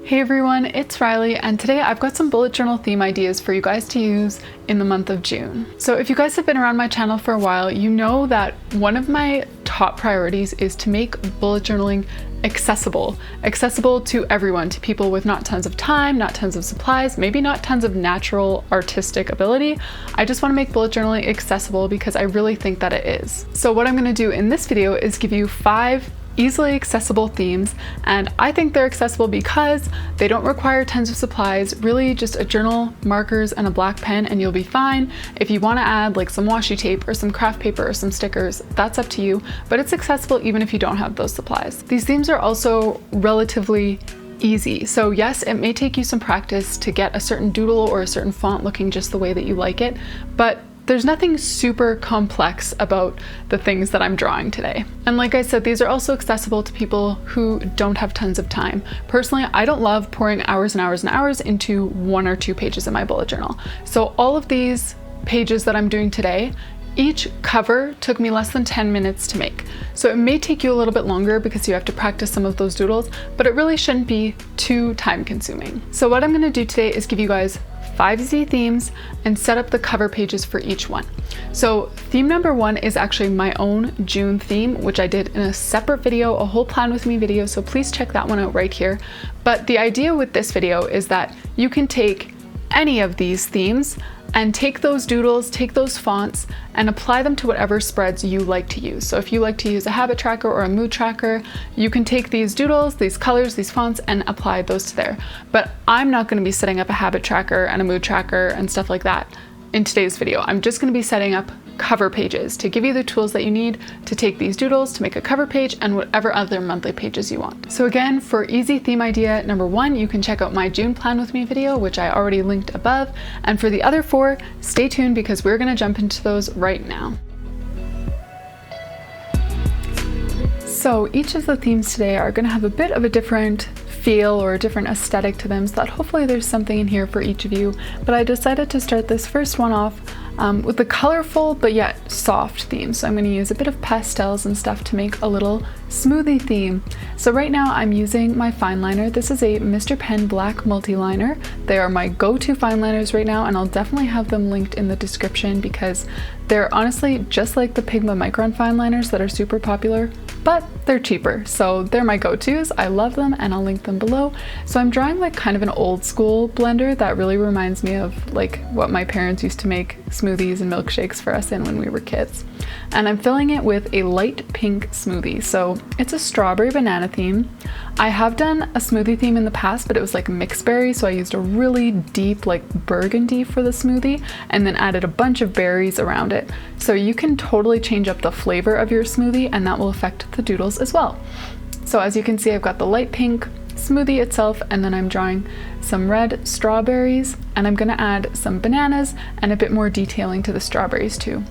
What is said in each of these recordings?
Hey everyone, it's Riley, and today I've got some bullet journal theme ideas for you guys to use in the month of June. So if you guys have been around my channel for a while, you know that one of my top priorities is to make bullet journaling accessible to everyone, to people with not tons of time, not tons of supplies, maybe not tons of natural artistic ability. I just want to make bullet journaling accessible because I really think that it is. So what I'm going to do in this video is give you 5 easily accessible themes, and I think they're accessible because they don't require tons of supplies, really just a journal, markers, and a black pen, and you'll be fine. If you want to add like some washi tape or some craft paper or some stickers, that's up to you, but it's accessible even if you don't have those supplies. These themes are also relatively easy. So yes, it may take you some practice to get a certain doodle or a certain font looking just the way that you like it, but there's nothing super complex about the things that I'm drawing today. And like I said, these are also accessible to people who don't have tons of time. Personally, I don't love pouring hours and hours and hours into 1 or 2 pages in my bullet journal. So all of these pages that I'm doing today, each cover took me less than 10 minutes to make. So it may take you a little bit longer because you have to practice some of those doodles, but it really shouldn't be too time consuming. So what I'm gonna do today is give you guys 5 easy themes and set up the cover pages for each one. So theme number 1 is actually my own June theme, which I did in a separate video, a whole plan with me video, so please check that one out right here. But the idea with this video is that you can take any of these themes and take those doodles, take those fonts, and apply them to whatever spreads you like to use. So if you like to use a habit tracker or a mood tracker, you can take these doodles, these colors, these fonts, and apply those to there. But I'm not gonna be setting up a habit tracker and a mood tracker and stuff like that in today's video. I'm just gonna be setting up cover pages to give you the tools that you need to take these doodles to make a cover page and whatever other monthly pages you want. So again, for easy theme idea number 1, you can check out my June plan with me video, which I already linked above. And for the other 4, stay tuned because we're gonna jump into those right now. So each of the themes today are gonna have a bit of a different feel or a different aesthetic to them, so that hopefully there's something in here for each of you. But I decided to start this first one off with a colorful but yet soft theme. So I'm going to use a bit of pastels and stuff to make a little smoothie theme. So right now I'm using my fine liner. This is a Mr. Pen black multi-liner. They are my go-to fine liners right now, and I'll definitely have them linked in the description because they're honestly just like the Pigma Micron fine liners that are super popular, but they're cheaper. So they're my go-tos. I love them, and I'll link them below. So I'm drawing like kind of an old school blender that really reminds me of like what my parents used to make smoothies and milkshakes for us in when we were kids. And I'm filling it with a light pink smoothie. So it's a strawberry banana theme. I have done a smoothie theme in the past, but it was like mixed berry. So I used a really deep like burgundy for the smoothie and then added a bunch of berries around it. So you can totally change up the flavor of your smoothie, and that will affect the doodles as well. So as you can see, I've got the light pink smoothie itself, and then I'm drawing some red strawberries, and I'm gonna add some bananas and a bit more detailing to the strawberries too.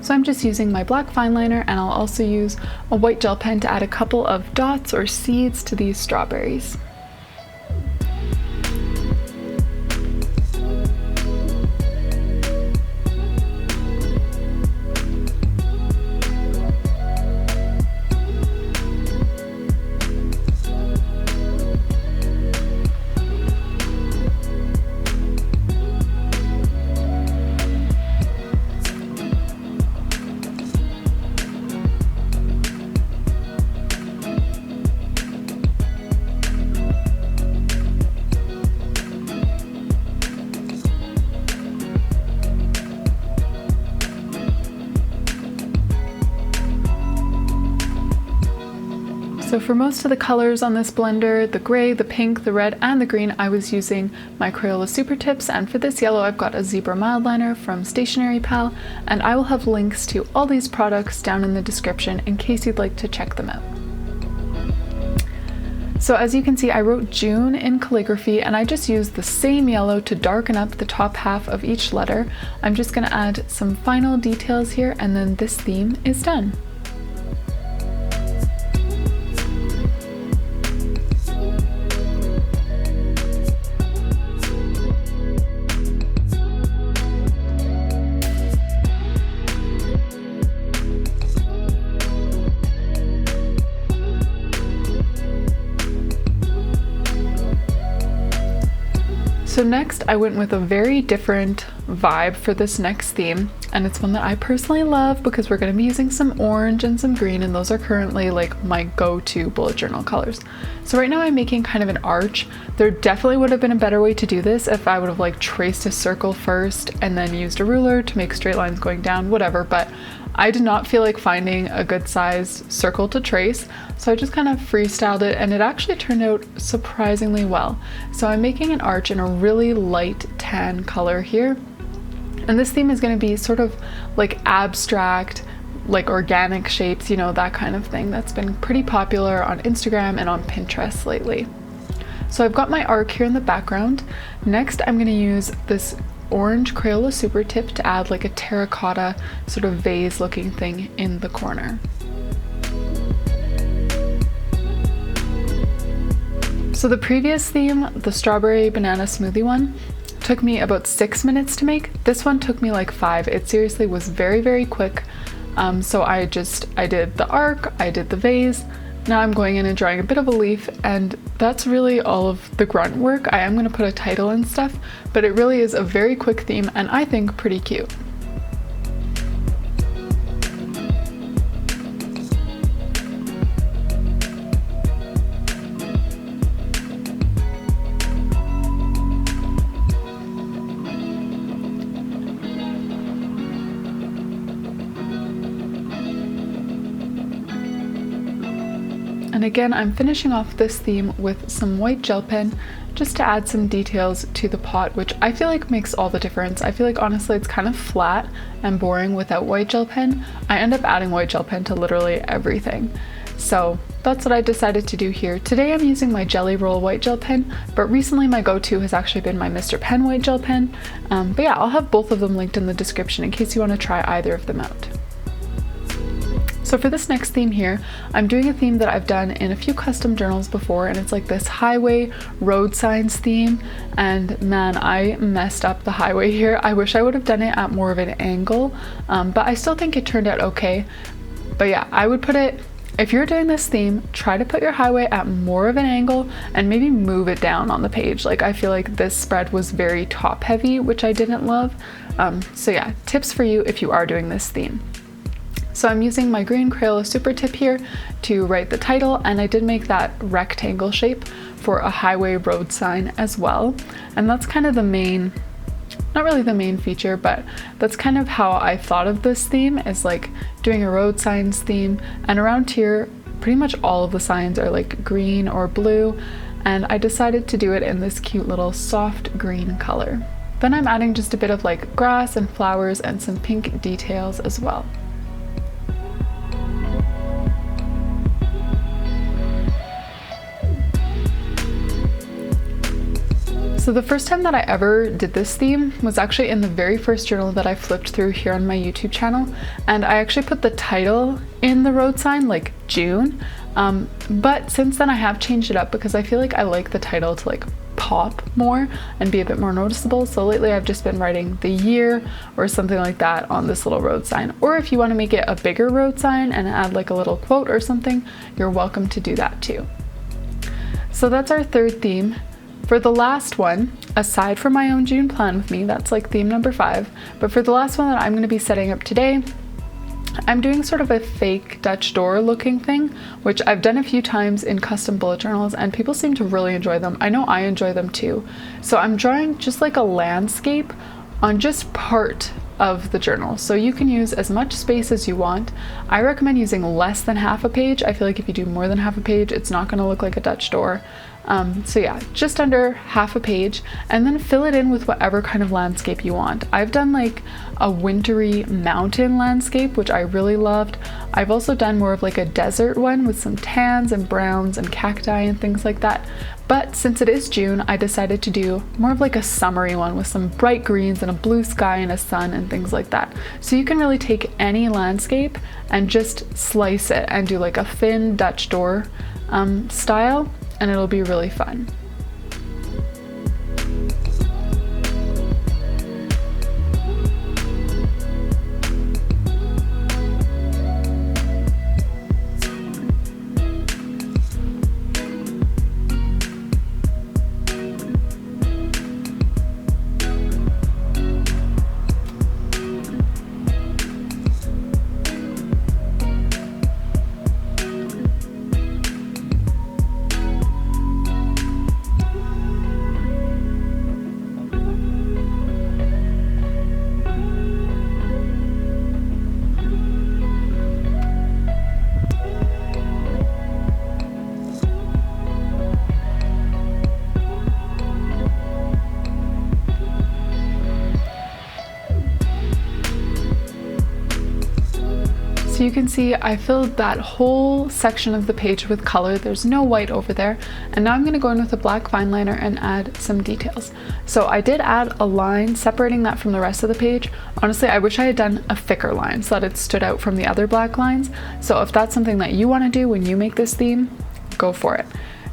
So I'm just using my black fine liner, and I'll also use a white gel pen to add a couple of dots or seeds to these strawberries. So for most of the colors on this blender, the gray, the pink, the red, and the green, I was using my Crayola Super Tips, and for this yellow I've got a Zebra Mild Liner from Stationery Pal, and I will have links to all these products down in the description in case you'd like to check them out. So as you can see, I wrote June in calligraphy, and I just used the same yellow to darken up the top half of each letter. I'm just going to add some final details here, and then this theme is done. So next I went with a very different vibe for this next theme, and it's one that I personally love because we're going to be using some orange and some green, and those are currently like my go-to bullet journal colors. So right now I'm making kind of an arch. There definitely would have been a better way to do this if I would have like traced a circle first and then used a ruler to make straight lines going down, whatever, but I did not feel like finding a good sized circle to trace, so I just kind of freestyled it, and it actually turned out surprisingly well. So I'm making an arch in a really light tan color here, and this theme is going to be sort of like abstract, like organic shapes, you know, that kind of thing that's been pretty popular on Instagram and on Pinterest lately. So I've got my arc here in the background. Next I'm going to use this orange Crayola Super Tip to add like a terracotta sort of vase looking thing in the corner. So the previous theme, the strawberry banana smoothie one, took me about 6 minutes to make. This one took me like 5. It seriously was very, very quick. So I did the arc, I did the vase. Now I'm going in and drawing a bit of a leaf, and that's really all of the grunt work. I am going to put a title and stuff, but it really is a very quick theme and I think pretty cute. And again, I'm finishing off this theme with some white gel pen just to add some details to the pot, which I feel like makes all the difference. I feel like honestly it's kind of flat and boring without white gel pen. I end up adding white gel pen to literally everything. So that's what I decided to do here. Today I'm using my Jelly Roll white gel pen, but recently my go-to has actually been my Mr. Pen white gel pen. But yeah, I'll have both of them linked in the description in case you want to try either of them out. So for this next theme here, I'm doing a theme that I've done in a few custom journals before, and it's like this highway road signs theme, and man, I messed up the highway here. I wish I would have done it at more of an angle, but I still think it turned out okay. But yeah, I would put it, if you're doing this theme, try to put your highway at more of an angle and maybe move it down on the page. Like I feel like this spread was very top heavy, which I didn't love. So yeah, tips for you if you are doing this theme. So I'm using my green Crayola Super Tip here to write the title, and I did make that rectangle shape for a highway road sign as well. And that's kind of the main, not really the main feature, but that's kind of how I thought of this theme, is like doing a road signs theme. And around here, pretty much all of the signs are like green or blue, and I decided to do it in this cute little soft green color. Then I'm adding just a bit of like grass and flowers and some pink details as well. So the first time that I ever did this theme was actually in the very first journal that I flipped through here on my YouTube channel, and I actually put the title in the road sign like June, but since then I have changed it up because I feel like I like the title to like pop more and be a bit more noticeable. So lately I've just been writing the year or something like that on this little road sign, or if you want to make it a bigger road sign and add like a little quote or something, you're welcome to do that too. So that's our third theme. For the last one, aside from my own June plan with me, that's like theme number 5, but for the last one that I'm going to be setting up today, I'm doing sort of a fake Dutch door looking thing, which I've done a few times in custom bullet journals and people seem to really enjoy them. I know I enjoy them too. So I'm drawing just like a landscape on just part of the journal. So you can use as much space as you want. I recommend using less than half a page. I feel like if you do more than half a page, it's not going to look like a Dutch door. So yeah, just under half a page, and then fill it in with whatever kind of landscape you want. I've done like a wintry mountain landscape, which I really loved. I've also done more of like a desert one with some tans and browns and cacti and things like that. But since it is June, I decided to do more of like a summery one with some bright greens and a blue sky and a sun and things like that. So you can really take any landscape and just slice it and do like a thin Dutch door style, and it'll be really fun. you can see I filled that whole section of the page with color. There's no white over there. And now I'm going to go in with a black fine liner and add some details. So I did add a line separating that from the rest of the page. Honestly, I wish I had done a thicker line so that it stood out from the other black lines. So if that's something that you want to do when you make this theme, go for it.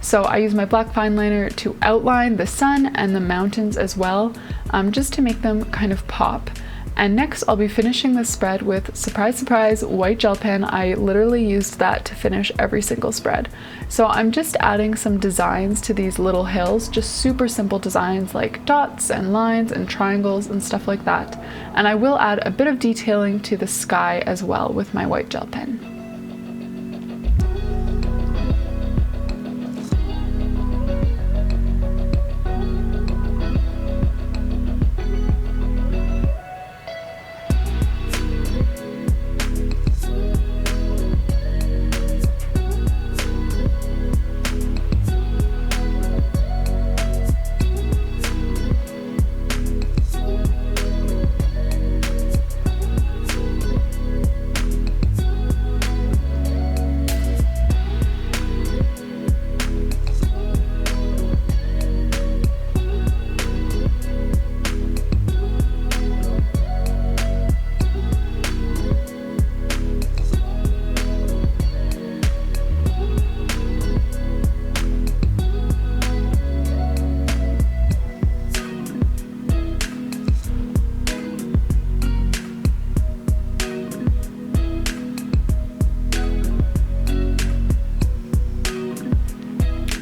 So I use my black fine liner to outline the sun and the mountains as well, just to make them kind of pop. And next I'll be finishing this spread with, surprise surprise, white gel pen. I literally used that to finish every single spread. So I'm just adding some designs to these little hills, just super simple designs like dots and lines and triangles and stuff like that. And I will add a bit of detailing to the sky as well with my white gel pen.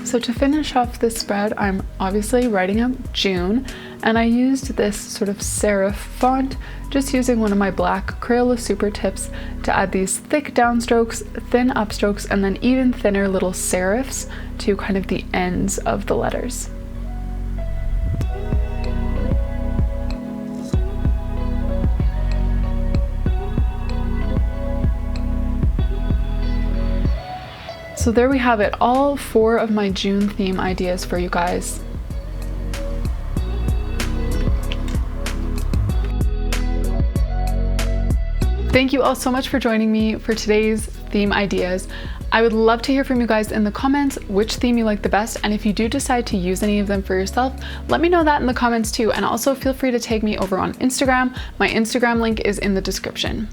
So to finish off this spread, I'm obviously writing out June, and I used this sort of serif font, just using one of my black Crayola Super Tips to add these thick downstrokes, thin upstrokes, and then even thinner little serifs to kind of the ends of the letters. So there we have it, all 4 of my June theme ideas for you guys. Thank you all so much for joining me for today's theme ideas. I would love to hear from you guys in the comments which theme you like the best, and if you do decide to use any of them for yourself, let me know that in the comments too, and also feel free to tag me over on Instagram. My Instagram link is in the description.